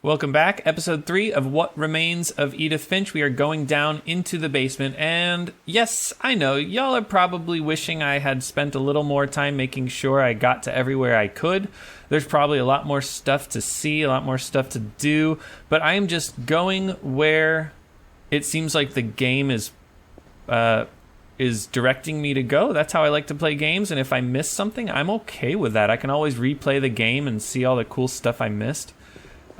Welcome back. Episode 3 of What Remains of Edith Finch. We are going down into the basement. And yes, I know, y'all are probably wishing I had spent a little more time making sure I got to everywhere I could. There's probably a lot more stuff to see, a lot more stuff to do. But I am just going where it seems like the game is directing me to go. That's how I like to play games. And if I miss something, I'm okay with that. I can always replay the game and see all the cool stuff I missed.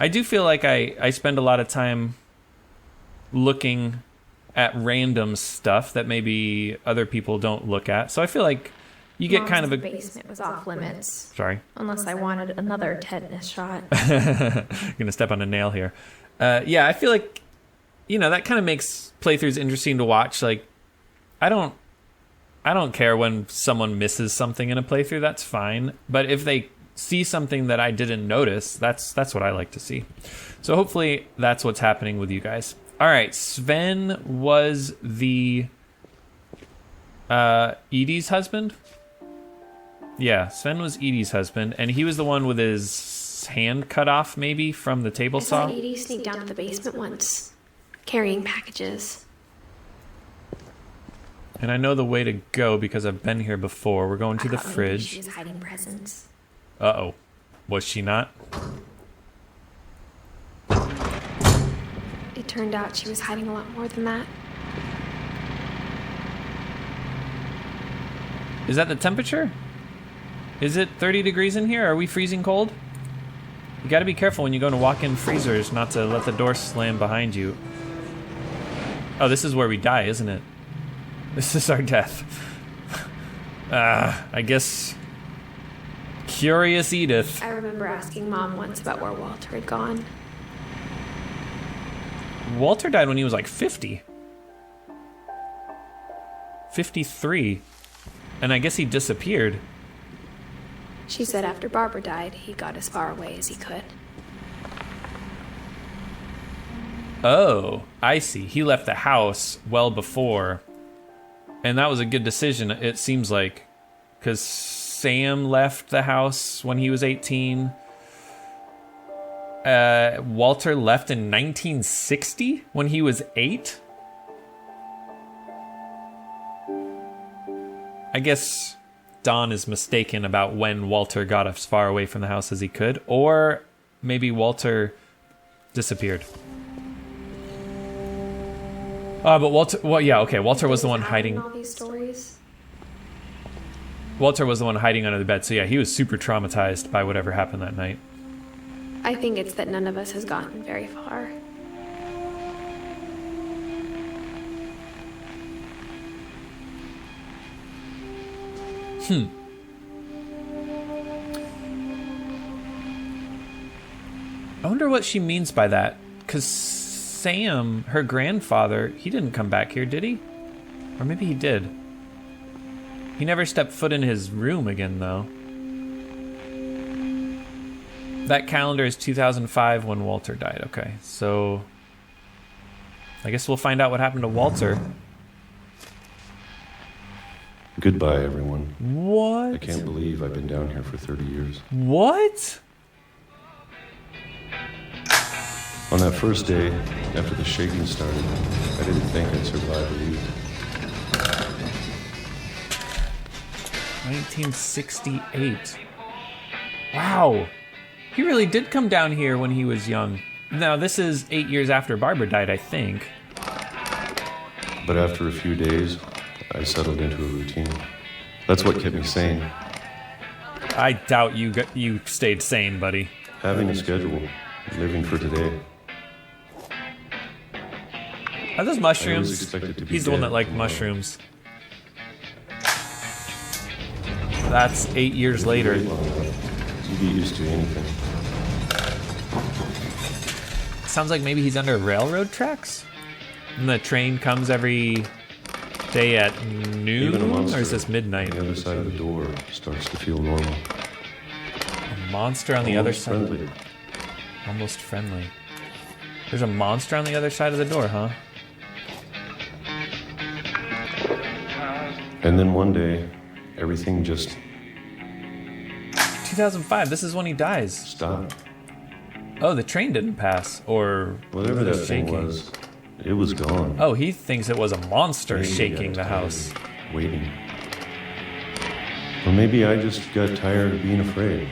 I do feel like I spend a lot of time looking at random stuff that maybe other people don't look at. So I feel like you get kind of a... The basement was off limits. Sorry. Unless I wanted another tetanus shot. Gonna step on a nail here. Yeah, I feel like, that kind of makes playthroughs interesting to watch. Like, I don't care when someone misses something in a playthrough. That's fine. But if they see something that I didn't notice, that's what I like to see. So hopefully that's what's happening with you guys. All right, Sven was the Edie's husband. Yeah, Sven was Edie's husband, and he was the one with his hand cut off, maybe from the table saw. I saw Edie sneak down to the basement once, carrying packages. And I know the way to go because I've been here before. We're going to the fridge. She was hiding presents. Uh-oh. Was she not? It turned out she was hiding a lot more than that. Is that the temperature? Is it 30 degrees in here? Are we freezing cold? You gotta be careful when you go into walk-in freezers not to let the door slam behind you. Oh, this is where we die, isn't it? This is our death. I guess... Curious Edith. I remember asking Mom once about where Walter had gone. Walter died when he was like 50. 53. And I guess he disappeared. She said after Barbara died, he got as far away as he could. Oh, I see. He left the house well before. And that was a good decision, it seems like. Because Sam left the house when he was 18. Walter left in 1960 when he was 8. I guess Dawn is mistaken about when Walter got as far away from the house as he could. Or maybe Walter disappeared. But Walter... Well, yeah, okay. Walter was the one hiding... all these stories. Walter was the one hiding under the bed, so yeah, he was super traumatized by whatever happened that night. I think it's that none of us has gotten very far. I wonder what she means by that, because Sam, her grandfather, he didn't come back here, did he? Or maybe he did. He never stepped foot in his room again, though. That calendar is 2005 when Walter died. Okay, so I guess we'll find out what happened to Walter. Goodbye, everyone. What? I can't believe I've been down here for 30 years. What? On that first day, after the shaking started, I didn't think I'd survive a week. 1968. Wow. He really did come down here when he was young. Now, this is 8 years after Barbara died, I think. But after a few days, I settled into a routine. That's what kept me sane. I doubt you stayed sane, buddy. Having a schedule, living for today. Are those mushrooms? He's the one that liked mushrooms. That's 8 years later. You get used to anything. Sounds like maybe he's under railroad tracks? And the train comes every day at noon? Or is this midnight? The other side of the door starts to feel normal. A monster on the other side? Friendly. Almost friendly. There's a monster on the other side of the door, huh? And then one day, everything just 2005, this is when he dies. stopped. Oh, the train didn't pass, or Whatever that thing shaking. was, it was gone. Oh, he thinks it was a monster Maybe I shaking got the house. tired waiting. Or maybe I just got tired of being afraid.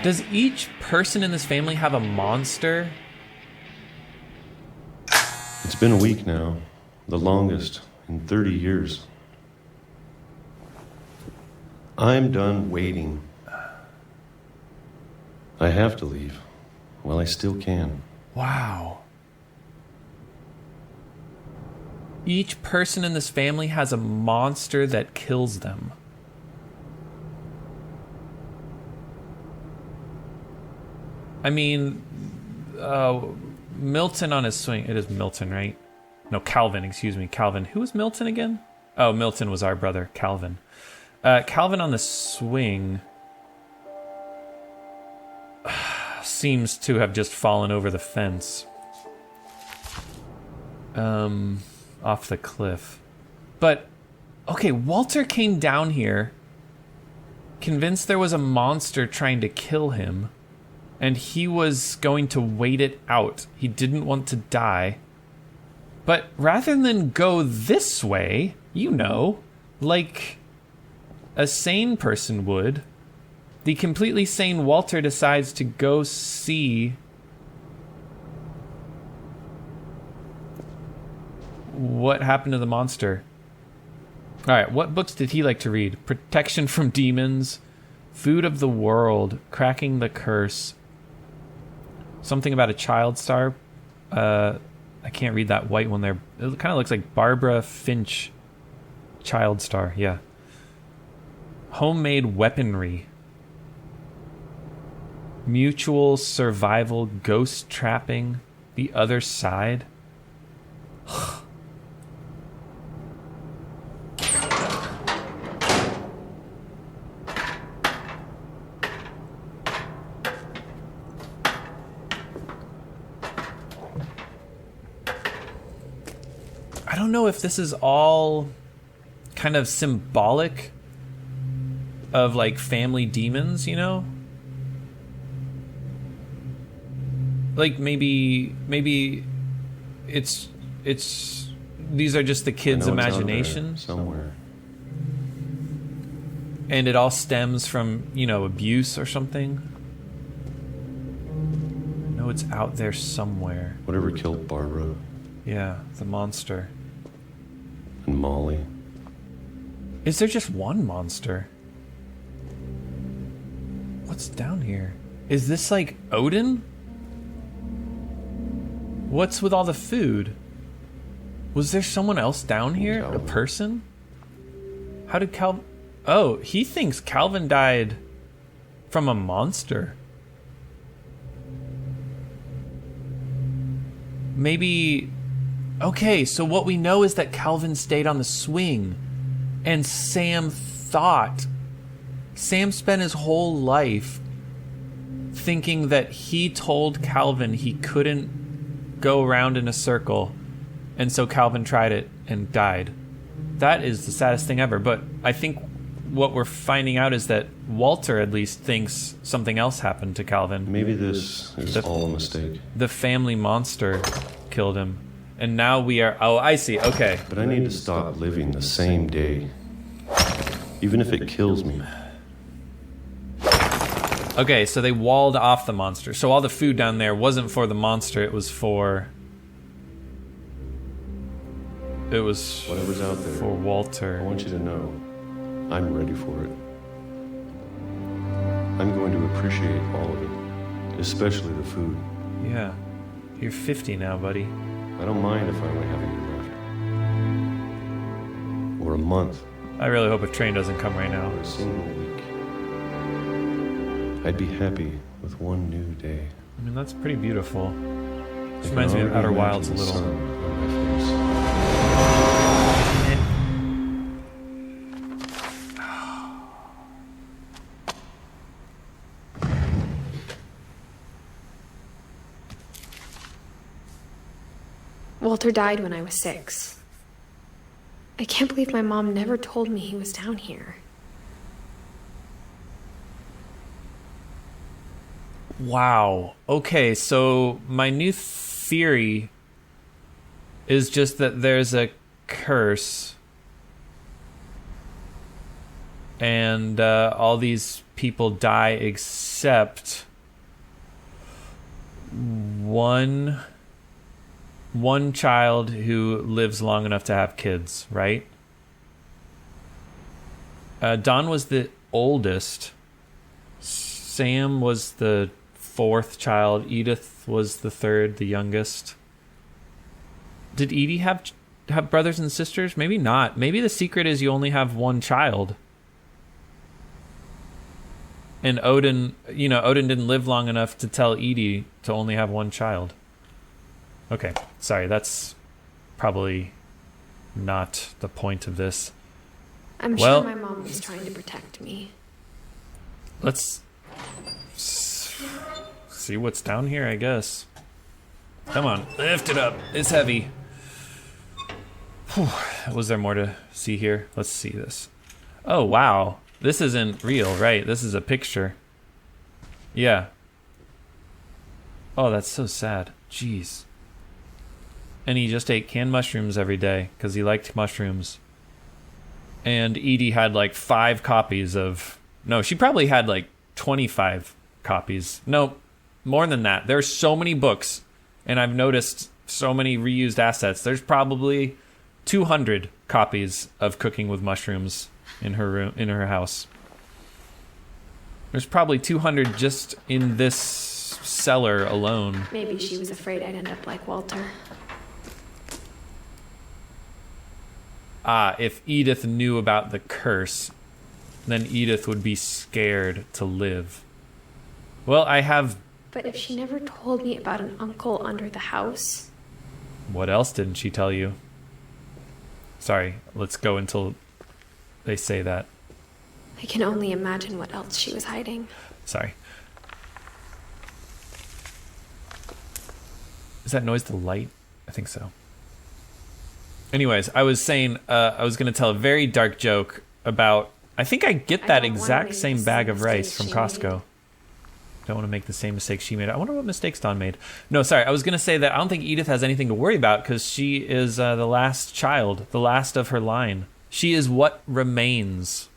Does each person in this family have a monster? It's been a week now, the longest in 30 years. I'm done waiting. I have to leave. Well, I still can. Wow. Each person in this family has a monster that kills them. I mean, Milton on his swing. It is Milton, right? No, Calvin, excuse me. Calvin. Who was Milton again? Oh, Milton was our brother, Calvin. Calvin on the swing seems to have just fallen over the fence. Off the cliff. But, okay, Walter came down here convinced there was a monster trying to kill him, and he was going to wait it out. He didn't want to die. But rather than go this way, you know, like a sane person would, the completely sane Walter decides to go see what happened to the monster. All right, what books did he like to read? Protection from Demons, Food of the World, Cracking the Curse, something about a child star. I can't read that white one there. It kind of looks like Barbara Finch, child star, yeah. Homemade Weaponry, Mutual Survival, Ghost Trapping, The Other Side. I don't know if this is all kind of symbolic of like family demons, you know? Like maybe it's these are just the kids' I know it's out there imaginations. somewhere. And it all stems from, you know, abuse or something. No, it's out there somewhere. Whatever killed Barbara Yeah, the monster. and Molly. Is there just one monster? What's down here? Is this like Odin? What's with all the food? Was there someone else down here? A Calvin. person? How did Calvin... Oh, he thinks Calvin died from a monster. Maybe... Okay, so what we know is that Calvin stayed on the swing. And Sam thought... Sam spent his whole life thinking that he told Calvin he couldn't go around in a circle. And so Calvin tried it and died. That is the saddest thing ever. But I think what we're finding out is that Walter at least thinks something else happened to Calvin. Maybe this is all a mistake. The family monster killed him. And now we are... Oh, I see. Okay. But I need to stop living the same day. Even if it kills me. Okay, so they walled off the monster. So all the food down there wasn't for the monster. It was for... It was Whatever's out there, for I Walter. want you to know, I'm ready for it. I'm going to appreciate all of it, especially the food. Yeah. You're 50 now, buddy. I don't mind if I only have a year left. Or a month, I really hope a train doesn't come right now. or a single week. I'd be happy with one new day. I mean, that's pretty beautiful. I This can reminds me of already Outer Wilds a imagine the little. sun on my face. Walter died when I was 6. I can't believe my mom never told me he was down here. Wow. Okay, so my new theory is just that there's a curse and all these people die except one child who lives long enough to have kids, right? Don was the oldest. Sam was the fourth child. Edith was the third, the youngest. Did Edie have brothers and sisters? Maybe not. Maybe the secret is you only have one child. And Odin didn't live long enough to tell Edie to only have one child. Okay, sorry, that's probably not the point of this. I'm sure my mom was trying to protect me. Let's see what's down here, I guess. Come on, lift it up. It's heavy. Whew. Was there more to see here? Let's see this. Oh, wow. This isn't real, right? This is a picture. Yeah. Oh, that's so sad. Jeez. And he just ate canned mushrooms every day because he liked mushrooms. And Edie had like 5 copies of... No, she probably had like 25 copies. No, more than that. There's so many books, and I've noticed so many reused assets. There's probably 200 copies of Cooking with Mushrooms in her room, in her house. There's probably 200 just in this cellar alone. Maybe she was afraid I'd end up like Walter. If Edith knew about the curse, then Edith would be scared to live. Well, I have... But if she never told me about an uncle under the house... What else didn't she tell you? Sorry, let's go until they say that. I can only imagine what else she was hiding. Sorry. Is that noise the light? I think so. Anyways, I was saying I was going to tell a very dark joke about... I think I get that exact same bag of rice from Costco. Don't want to make the same mistake she made. I wonder what mistakes Don made. No, sorry. I was going to say that I don't think Edith has anything to worry about because she is the last child, the last of her line. She is what remains.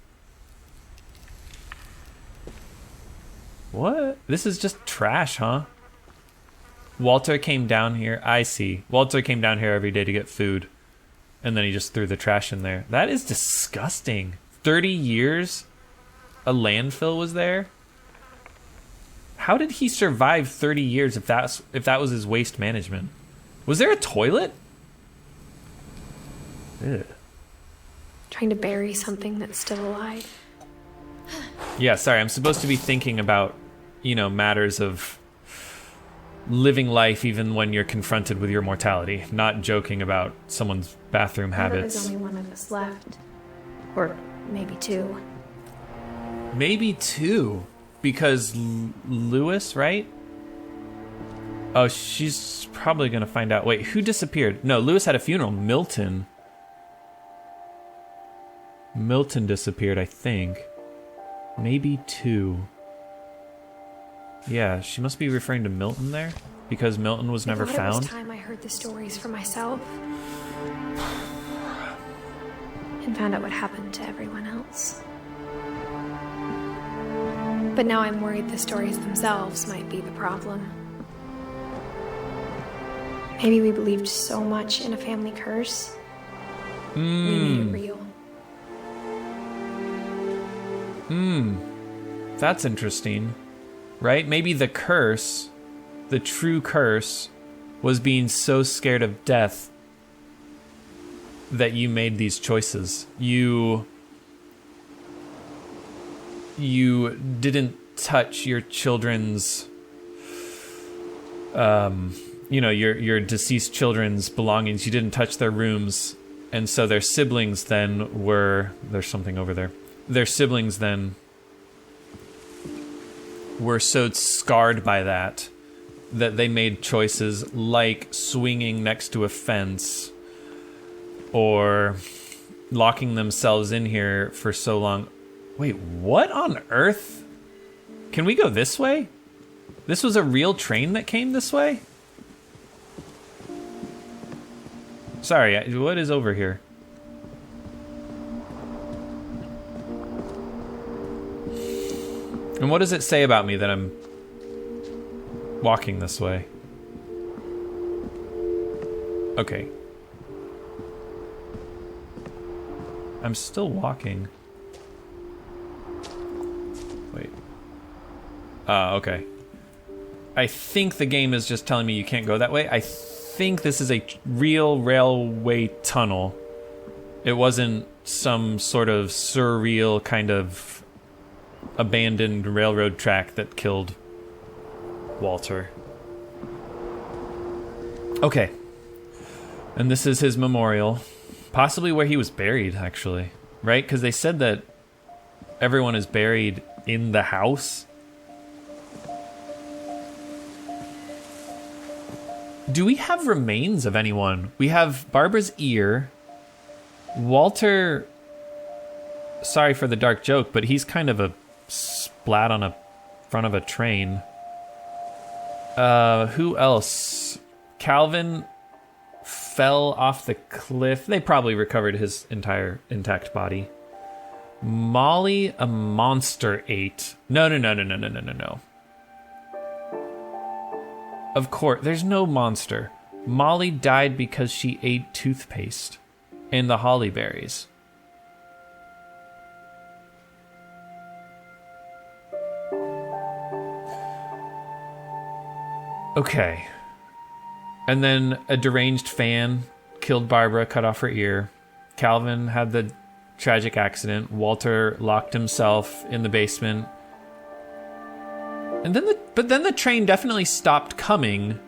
What? This is just trash, huh? Walter came down here. I see. Walter came down here every day to get food. And then he just threw the trash in there. That is disgusting. 30 years? A landfill was there? How did he survive 30 years if that was his waste management? Was there a toilet? Ew. Trying to bury something that's still alive. Yeah, sorry. I'm supposed to be thinking about, matters of living life even when you're confronted with your mortality, not joking about someone's bathroom habits. There's only one of us left. Or maybe 2. Maybe 2. Because Lewis, right? Oh, she's probably going to find out. Wait, who disappeared? No, Lewis had a funeral. Milton disappeared, I think. Maybe 2. Yeah, she must be referring to Milton there. Because Milton was never found. It was time I heard the stories for myself. And found out what happened to everyone else. But now I'm worried the stories themselves might be the problem. Maybe we believed so much in a family curse. We made it real. That's interesting. Right? Maybe the curse, the true curse, was being so scared of death that you made these choices. You didn't touch your children's, your deceased children's belongings. You didn't touch their rooms. And so their siblings then were, there's something over there. Their siblings then were so scarred by that they made choices like swinging next to a fence or locking themselves in here for so long. Wait, what on earth? Can we go this way? This was a real train that came this way? Sorry, what is over here? And what does it say about me that I'm walking this way? Okay. I'm still walking. Wait. Okay. I think the game is just telling me you can't go that way. I think this is a real railway tunnel. It wasn't some sort of surreal kind of abandoned railroad track that killed Walter. Okay. And this is his memorial. Possibly where he was buried, actually. Right? Because they said that everyone is buried in the house. Do we have remains of anyone? We have Barbara's ear. Walter... Sorry for the dark joke, but he's kind of a splat on a front of a train. Who else? Calvin fell off the cliff. They probably recovered his entire intact body. Molly, a monster ate. No. Of course, there's no monster. Molly died because she ate toothpaste and the holly berries. Okay. And then a deranged fan killed Barbara, cut off her ear. Calvin had the tragic accident. Walter locked himself in the basement. And then the train definitely stopped coming.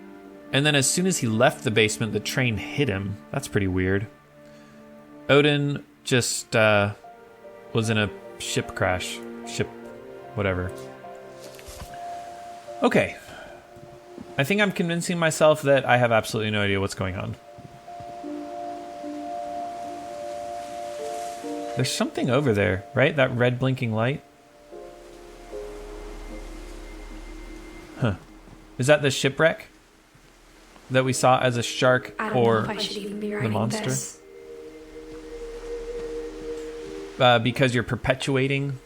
And then as soon as he left the basement, the train hit him. That's pretty weird. Odin just was in a ship crash. Whatever. Okay. I think I'm convincing myself that I have absolutely no idea what's going on. There's something over there, right? That red blinking light? Huh. Is that the shipwreck that we saw as a shark or know if I should even be the writing monster? this. Because you're perpetuating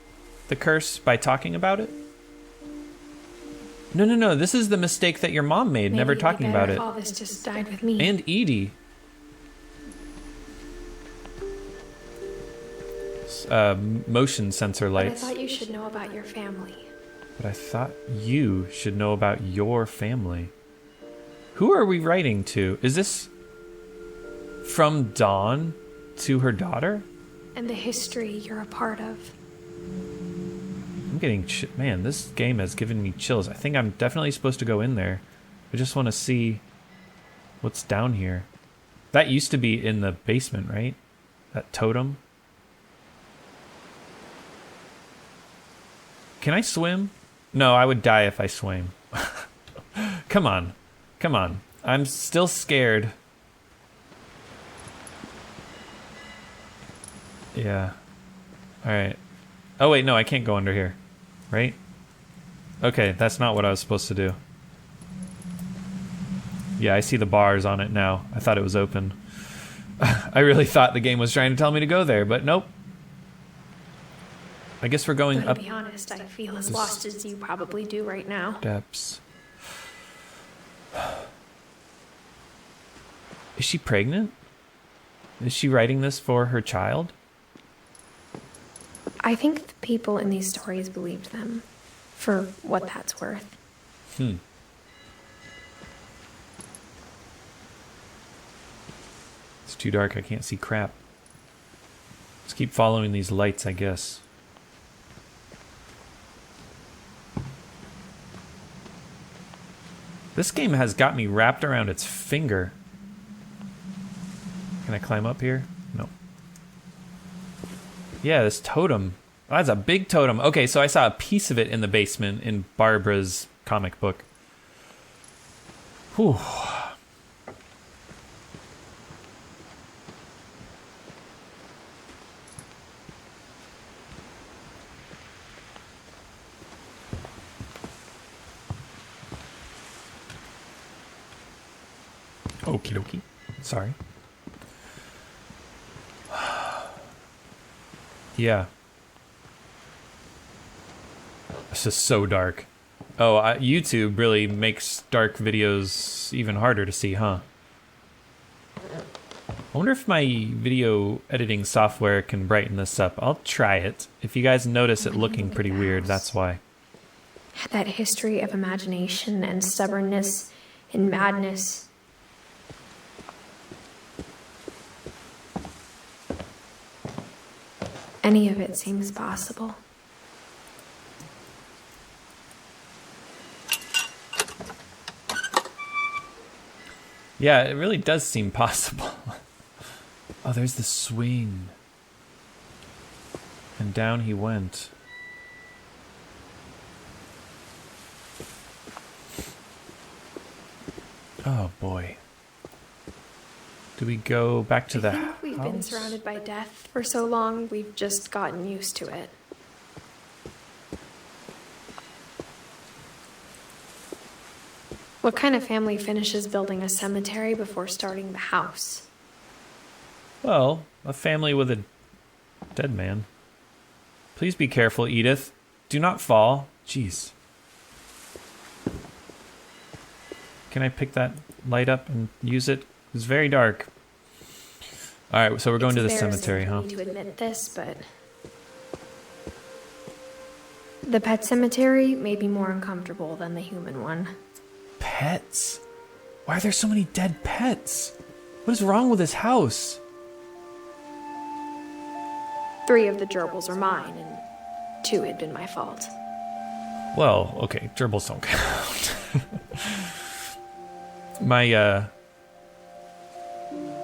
the curse by talking about it? No. This is the mistake that your mom made, Maybe never it'd be talking better about if it. all this just died with me. And Edie. Motion sensor But I lights. thought you should know about your family. But I thought you should know about your family. Who are we writing to? Is this from Dawn to her daughter? And the history you're a part of. I'm getting... Man, this game has given me chills. I think I'm definitely supposed to go in there. I just want to see what's down here. That used to be in the basement, right? That totem. Can I swim? No, I would die if I swam. Come on. I'm still scared. Yeah. Alright. Oh wait, no, I can't go under here. Right? Okay, that's not what I was supposed to do. Yeah, I see the bars on it now. I thought it was open. I really thought the game was trying to tell me to go there, but nope. I guess we're going But up to be honest, I feel as lost as you probably do right now. steps. Is she pregnant? Is she writing this for her child? I think the people in these stories believed them, for what that's worth. It's too dark, I can't see crap. Let's keep following these lights, I guess. This game has got me wrapped around its finger. Can I climb up here? No. Yeah, this totem. Oh, that's a big totem. Okay, so I saw a piece of it in the basement in Barbara's comic book. Whew. Okie dokie. Sorry. Yeah. This is so dark. Oh, YouTube really makes dark videos even harder to see, huh? I wonder if my video editing software can brighten this up. I'll try it. If you guys notice it looking pretty weird, that's why. Had that history of imagination and stubbornness and madness. Any of it seems possible. Yeah, it really does seem possible. Oh, there's the swing. And down he went. Oh boy. Do we go back to the house? I think we've been surrounded by death for so long, we've just gotten used to it. What kind of family finishes building a cemetery before starting the house? Well, a family with a dead man. Please be careful, Edith. Do not fall. Jeez. Can I pick that light up and use it? It's very dark. All right, so we're going to the cemetery, huh? I need to admit this, but the pet cemetery may be more uncomfortable than the human one. Pets? Why are there so many dead pets? What is wrong with this house? 3 of the gerbils are mine, and 2 had been my fault. Well, okay, gerbils don't count.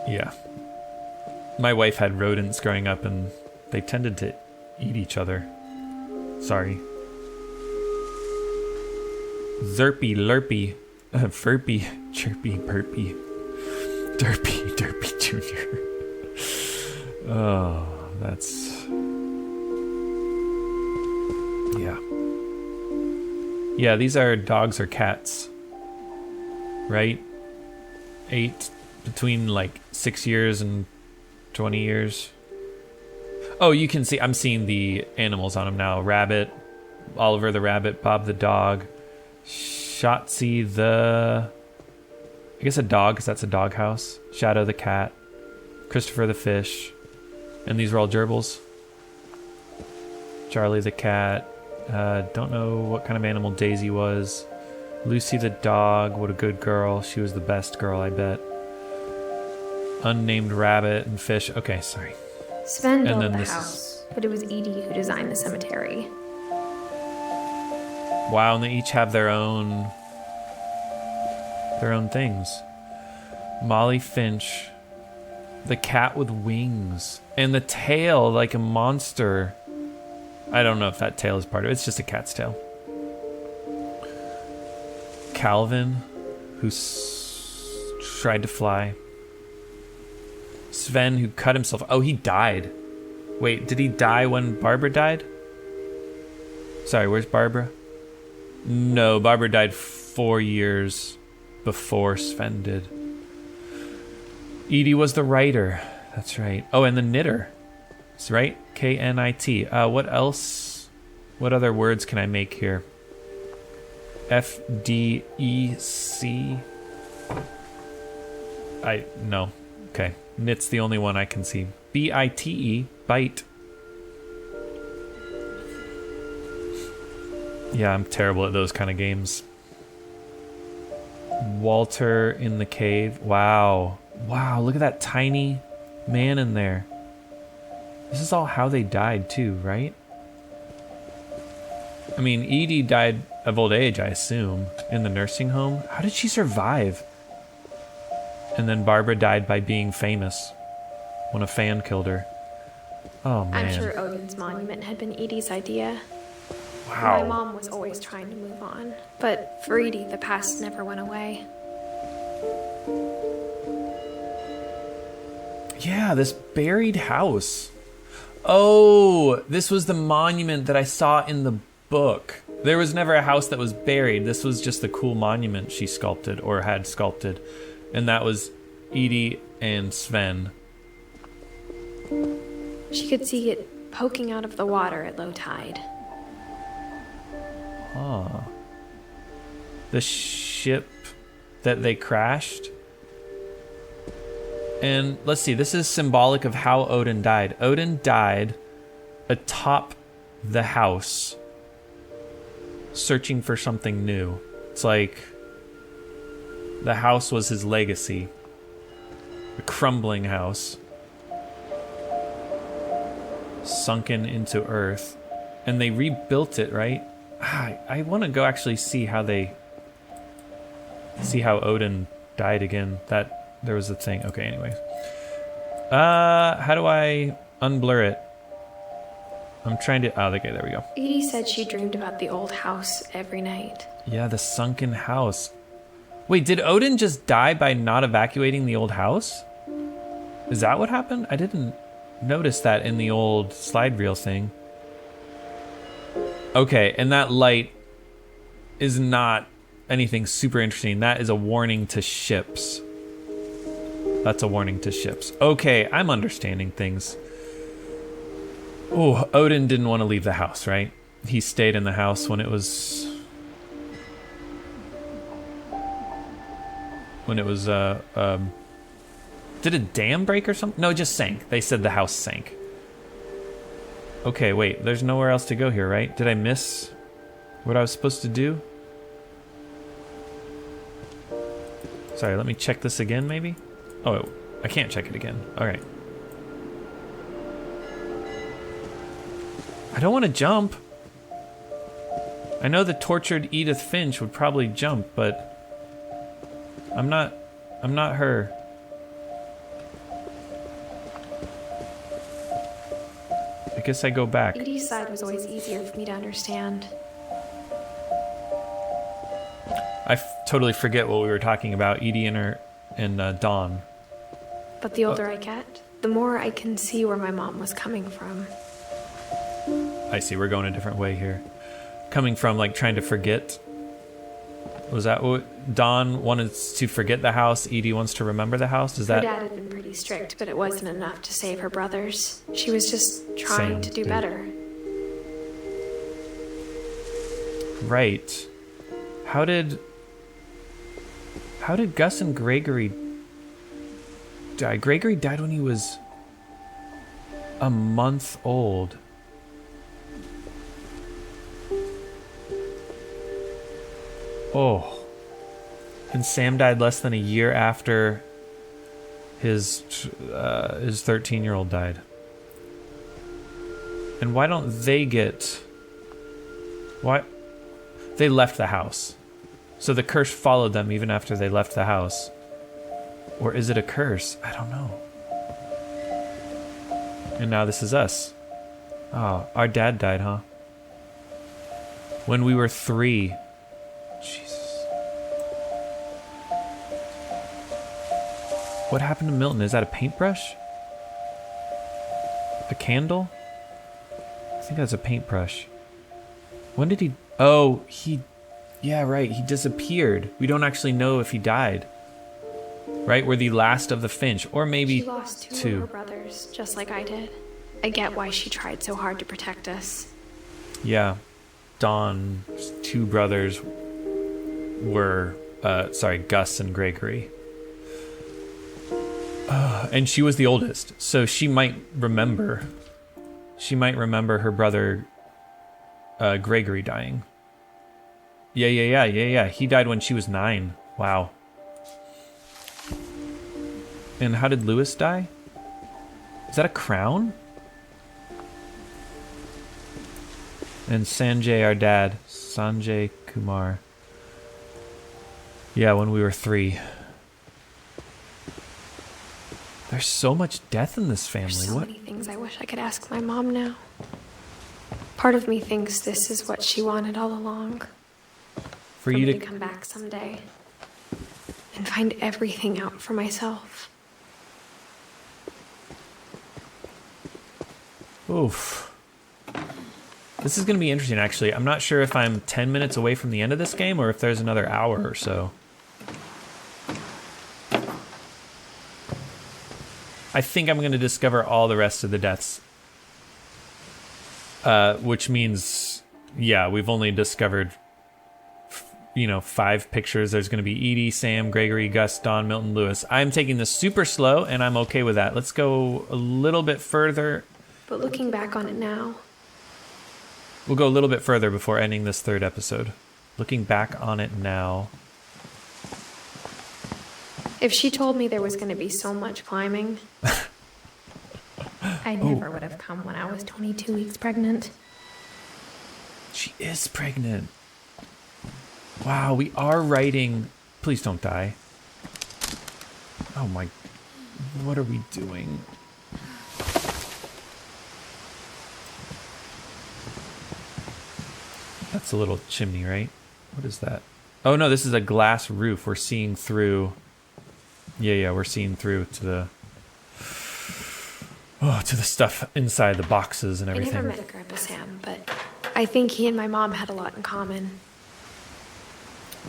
Yeah. My wife had rodents growing up, and they tended to eat each other. Sorry. Zerpy, lurpy, furpy, chirpy, burpy, derpy junior. Oh, that's... Yeah. Yeah, these are dogs or cats. Right? 8, between like 6 years and 20 years. Oh, you can see, I'm seeing the animals on them now. Rabbit, Oliver the rabbit, Bob the dog, Shotzi the... I guess a dog, because that's a dog house. Shadow the cat, Christopher the fish, and these are all gerbils. Charlie the cat, don't know what kind of animal Daisy was. Lucy the dog, what a good girl. She was the best girl, I bet. Unnamed rabbit and fish. Okay, sorry. Sven built the house, but it was Edie who designed the cemetery. Wow, and they each have their own things. Molly Finch, the cat with wings, and the tail like a monster. I don't know if that tail is part of it. It's just a cat's tail. Calvin, who tried to fly. Sven, who cut himself. Oh, he died. Wait, did he die when Barbara died? Sorry, where's Barbara? No, Barbara died 4 years before Sven did. Edie was the writer. That's right. Oh, and the knitter. That's right. K-N-I-T. What else? What other words can I make here? F-D-E-C. No. Okay. Knit's the only one I can see. B-I-T-E. Bite. Yeah, I'm terrible at those kind of games. Walter in the cave. Wow. Wow, look at that tiny man in there. This is all how they died too, right? I mean, Edie died of old age, I assume, in the nursing home. How did she survive? And then Barbara died by being famous when a fan killed her. Oh, man. I'm sure Odin's monument had been Edie's idea. Wow. My mom was always trying to move on, but for Edie, the past never went away. Yeah, this buried house. Oh, this was the monument that I saw in the book. There was never a house that was buried. This was just the cool monument she sculpted or had sculpted. And that was Edie and Sven. She could see it poking out of the water at low tide. Huh. The ship that they crashed. And let's see, this is symbolic of how Odin died. Odin died atop the house, searching for something new. It's like the house was his legacy. A crumbling house. Sunken into earth. And they rebuilt it, right? I want to go actually see how Odin died again. That there was a thing. Okay, anyways. How do I unblur it? I'm trying to... Oh, okay, there we go. Edie said she dreamed about the old house every night. Yeah, the sunken house. Wait, did Odin just die by not evacuating the old house? Is that what happened? I didn't notice that in the old slide reel thing. Okay, and that light is not anything super interesting. That is a warning to ships. That's a warning to ships. Okay, I'm understanding things. Oh, Odin didn't want to leave the house, right? He stayed in the house when it was... Did a dam break or something? No, it just sank. They said the house sank. Okay, wait. There's nowhere else to go here, right? Did I miss what I was supposed to do? Sorry, let me check this again, maybe? Oh, I can't check it again. All right. I don't want to jump. I know the tortured Edith Finch would probably jump, but I'm not her. I guess I go back. Edie's side was always easier for me to understand. I totally forget what we were talking about, Edie and Dawn. But the older I get, the more I can see where my mom was coming from. I see, we're going a different way here. Coming from, like, trying to forget. Was that what Dawn wanted to forget the house? Edie wants to remember the house? Is that... Her dad had been pretty strict, but it wasn't enough to save her brothers. She was just trying to do better. Right. How did Gus and Gregory die? Gregory died when he was a month old. Oh. And Sam died less than a year after his 13-year-old died. And why don't they get... Why? They left the house. So the curse followed them even after they left the house. Or is it a curse? I don't know. And now this is us. Oh, our dad died, huh? When we were 3. Jesus. What happened to Milton? Is that a paintbrush? A candle? I think that's a paintbrush. When did he... Oh, he... Yeah, right. He disappeared. We don't actually know if he died. Right? We're the last of the Finch. Or maybe she lost two of her brothers, just like I did. I get why she tried so hard to protect us. Yeah. Dawn's 2 brothers were... Gus and Gregory. And she was the oldest, so she might remember. She might remember her brother, Gregory, dying. Yeah. He died when she was 9. Wow. And how did Lewis die? Is that a crown? And Sanjay, our dad, Sanjay Kumar. Yeah, when we were 3. There's so much death in this family. There's so many things I wish I could ask my mom now. Part of me thinks this is what she wanted all along. For you to come back someday and find everything out for myself. Oof. This is going to be interesting, actually. I'm not sure if I'm 10 minutes away from the end of this game or if there's another hour or so. I think I'm going to discover all the rest of the deaths. Which means, yeah, we've only discovered, 5 pictures. There's going to be Edie, Sam, Gregory, Gus, Don, Milton, Lewis. I'm taking this super slow, and I'm okay with that. Let's go a little bit further. But looking back on it now... We'll go a little bit further before ending this 3rd episode. Looking back on it now... If she told me there was going to be so much climbing, I never would have come when I was 22 weeks pregnant. She is pregnant. Wow, we are writing... Please don't die. Oh my... What are we doing? That's a little chimney, right? What is that? Oh no, this is a glass roof. We're seeing through... Yeah, we're seeing through to the stuff inside the boxes and everything. I never met Grandpa Sam, but I think he and my mom had a lot in common.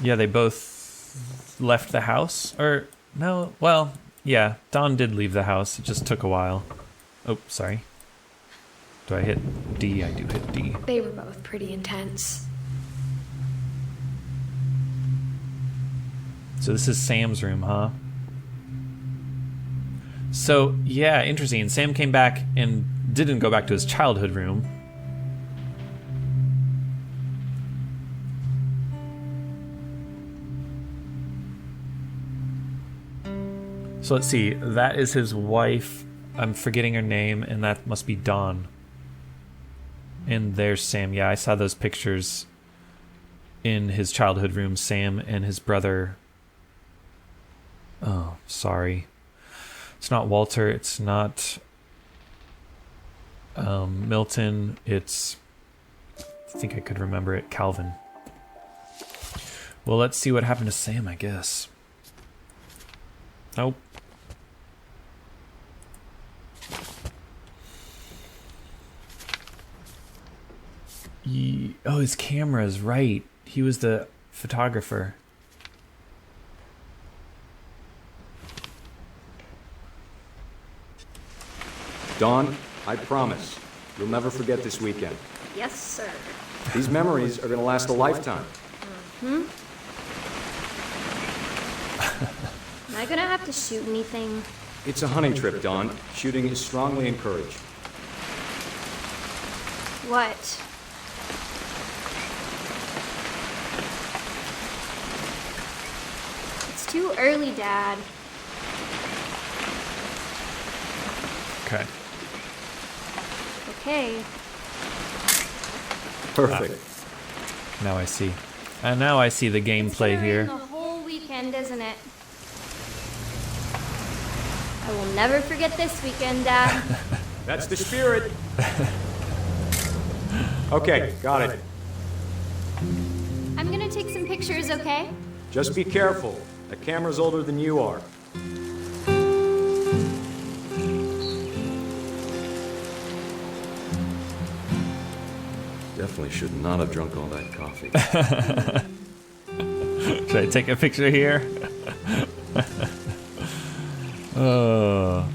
Yeah, they both left the house. Or, no, well, yeah, Don did leave the house. It just took a while. Oh, sorry. Do I hit D? I do hit D. They were both pretty intense. So this is Sam's room, huh? So, yeah, interesting. Sam came back and didn't go back to his childhood room. So let's see. That is his wife. I'm forgetting her name, and that must be Dawn. And there's Sam. Yeah, I saw those pictures in his childhood room. Sam and his brother. Oh, sorry. It's not Walter. It's not Milton. It's... I think I could remember it. Calvin. Well, let's see what happened to Sam, I guess. Nope. Oh, his camera is right. He was the photographer. Dawn, I promise, you'll never forget this weekend. Yes, sir. These memories are going to last a lifetime. Am I gonna have to shoot anything? It's a hunting trip, Dawn. Shooting is strongly encouraged. What? It's too early, Dad. Okay. Okay. Perfect. Now I see. And now I see the gameplay It's here. the whole weekend, isn't it? I will never forget this weekend, Dad. That's the spirit. Okay, got it. I'm gonna take some pictures, okay? Just be careful. The camera's older than you are. Definitely should not have drunk all that coffee. Should I take a picture here? Oh.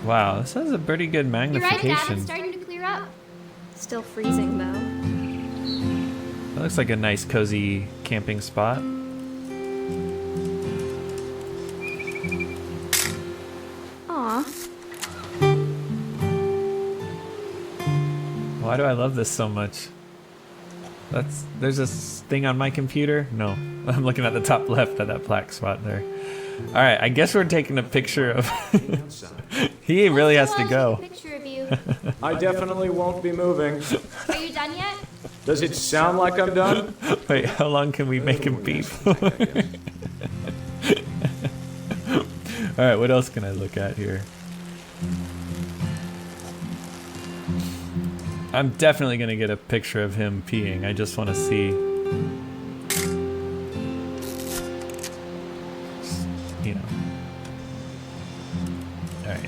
Wow, this has a pretty good You're right, Dad. It's magnification. starting to clear up. Still freezing, though. That looks like a nice, cozy camping spot. Aw. Why do I love this so much? There's this thing on my computer? No, I'm looking at the top left at that black spot there. All right, I guess we're taking a picture of... He really has to go. Take a picture of you. I definitely won't be moving. Are you done yet? Does it sound like I'm done? Wait, how long can we make him beep? All right, what else can I look at here? I'm definitely going to get a picture of him peeing. I just want to see. You know. All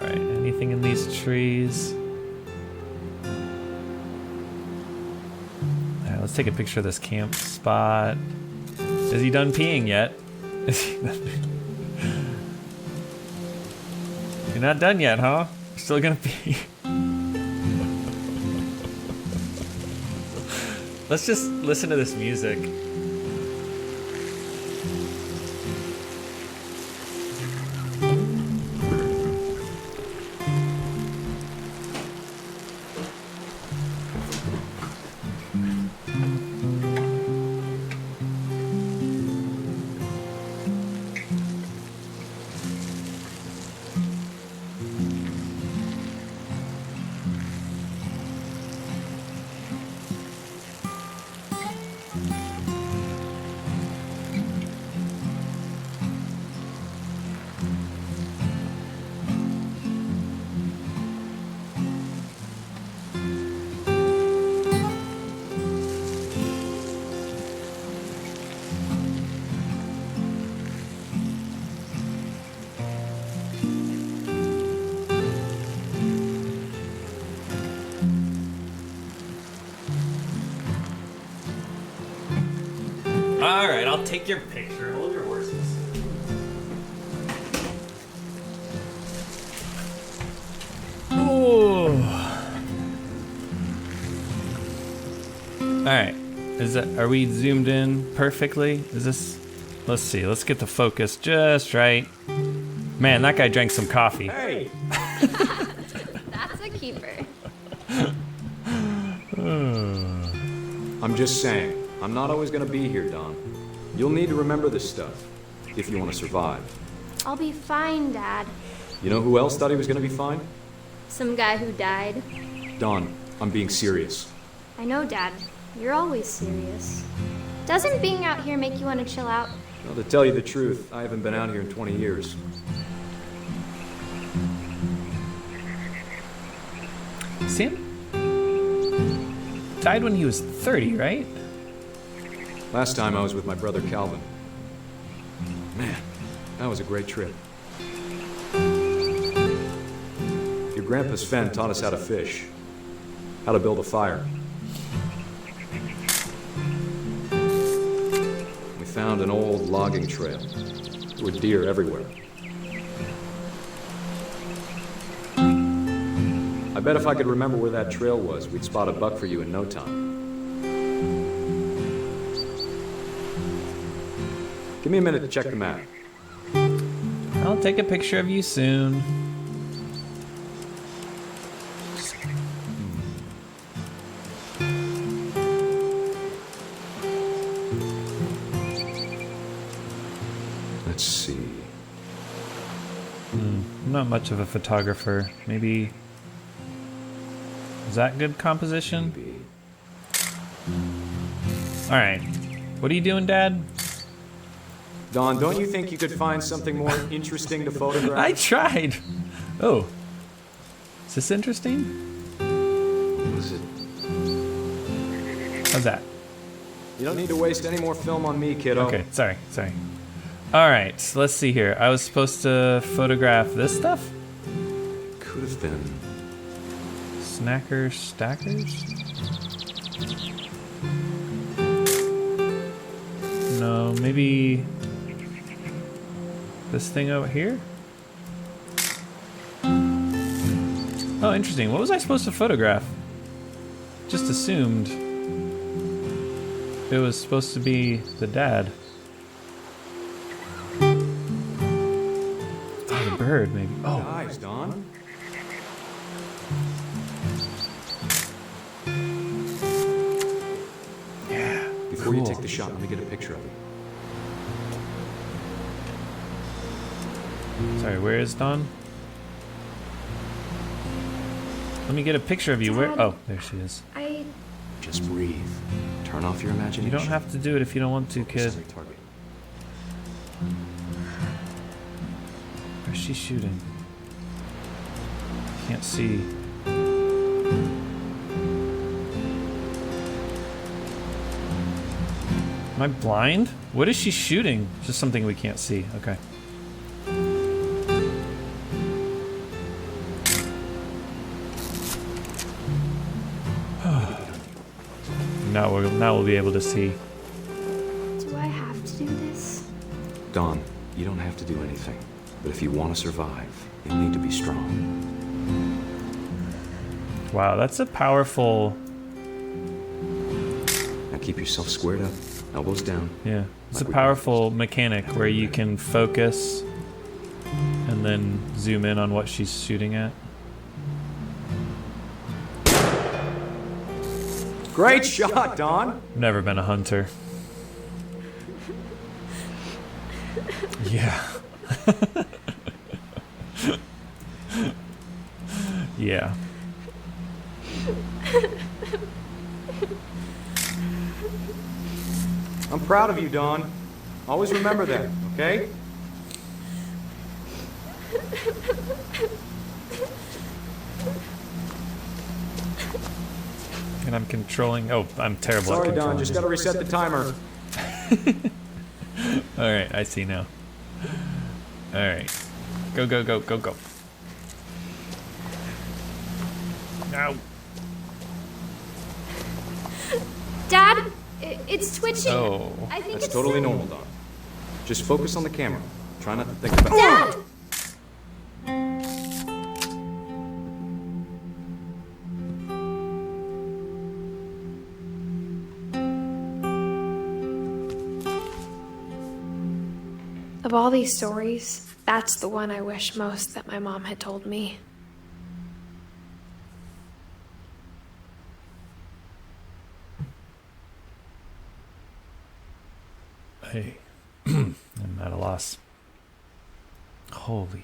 right. Anything in these trees? All right, Let's take a picture of this camp spot. Is he done peeing yet? Is he done? You're not done yet, huh? Still gonna pee. Let's just listen to this music. All right, I'll take your picture. Hold your horses. Ooh. All right. Are we zoomed in perfectly? Is this? Let's see. Let's get the focus just right. Man, that guy drank some coffee. Hey! That's a keeper. I'm just saying, I'm not always gonna be here, Don. You'll need to remember this stuff, if you want to survive. I'll be fine, Dad. You know who else thought he was gonna be fine? Some guy who died. Don, I'm being serious. I know, Dad. You're always serious. Doesn't being out here make you want to chill out? Well, to tell you the truth, I haven't been out here in 20 years. Sam died when he was 30, right? Last time I was with my brother Calvin. Man, that was a great trip. Your grandpa Sven taught us how to fish, how to build a fire. We found an old logging trail. There were deer everywhere. I bet if I could remember where that trail was, we'd spot a buck for you in no time. Give me a minute to check the map. I'll take a picture of you soon. Let's see. I'm not much of a photographer. Maybe. Is that good composition? Maybe. All right. What are you doing, Dad? Don, don't you think you could find something more interesting to photograph? I tried. Oh. Is this interesting? What was it? How's that? You don't need to waste any more film on me, kiddo. Okay, sorry. All right, so let's see here. I was supposed to photograph this stuff? Could have been. Snackers, stackers? No, maybe this thing over here? Oh, interesting. What was I supposed to photograph? Just assumed it was supposed to be the dad. Oh, the bird, maybe. Oh, Guys, Don. yeah. Before you Cool. take the shot, let me get a picture of it. Sorry, where is Dawn? Let me get a picture of you. Where? Dad. Oh, there she is. Just breathe. Turn off your imagination. You don't have to do it if you don't want to, Focus kid. on the target. Where's she shooting? Can't see. Am I blind? What is she shooting? Just something we can't see. Okay. Now we'll be able to see. Do I have to do this? Dawn, you don't have to do anything. But if you want to survive, you'll need to be strong. Wow, that's a powerful... Now keep yourself squared up, elbows down. Yeah, it's Like a we powerful mechanic where you can focus and then zoom in on what she's shooting at. Great shot, Dawn! Never been a hunter. Yeah. Yeah. I'm proud of you, Dawn. Always remember that, okay? And I'm controlling... Oh, I'm terrible Sorry, at Dawn, controlling. just gotta reset the timer. Alright, I see now. Alright. Go, go, go, go, go. Ow. Dad, it's twitching. Oh. I think That's it's totally silly. normal, Dawn. Just focus on the camera. Try not to think about Dad! Of all these stories, that's the one I wish most that my mom had told me. Hey. I'm at a loss. Holy.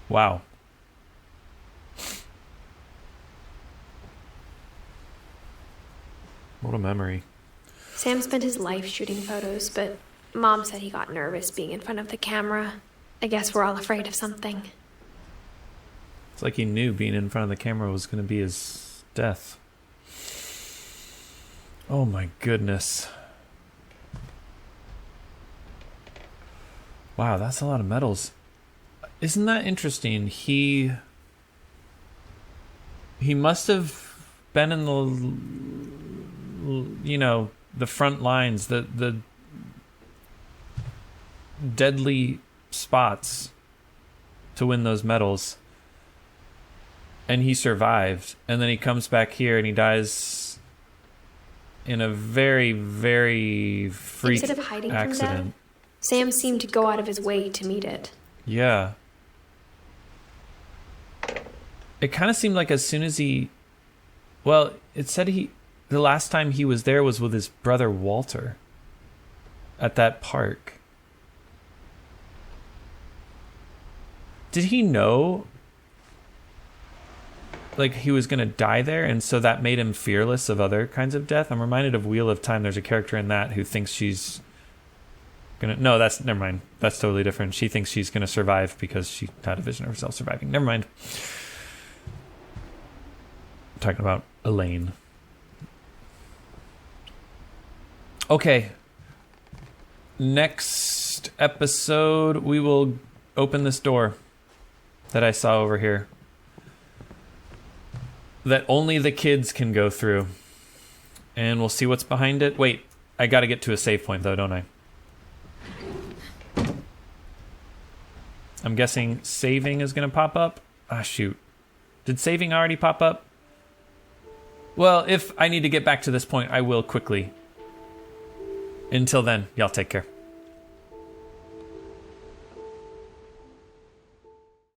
Wow. What a memory. Sam spent his life shooting photos, but Mom said he got nervous being in front of the camera. I guess we're all afraid of something. It's like he knew being in front of the camera was going to be his death. Oh my goodness. Wow, that's a lot of medals. Isn't that interesting? He must have been in the front lines, the deadly spots to win those medals. And he survived. And then he comes back here and he dies in a very, very freak Instead of hiding accident. from death, Sam seemed to go out of his way to meet it. Yeah. It kind of seemed like as soon as he... Well, it said the last time he was there was with his brother Walter at that park. Did he know like he was going to die there, and so that made him fearless of other kinds of death? I'm reminded of Wheel of Time. There's a character in that who thinks she's gonna... No, that's... Never mind. That's totally different. She thinks she's going to survive because she had a vision of herself surviving. Never mind. I'm talking about Elaine. Okay. Next episode, we will open this door that I saw over here that only the kids can go through. And we'll see what's behind it. Wait, I gotta get to a save point though, don't I? I'm guessing saving is gonna pop up. Ah, shoot. Did saving already pop up? Well, if I need to get back to this point, I will quickly. Until then, y'all take care.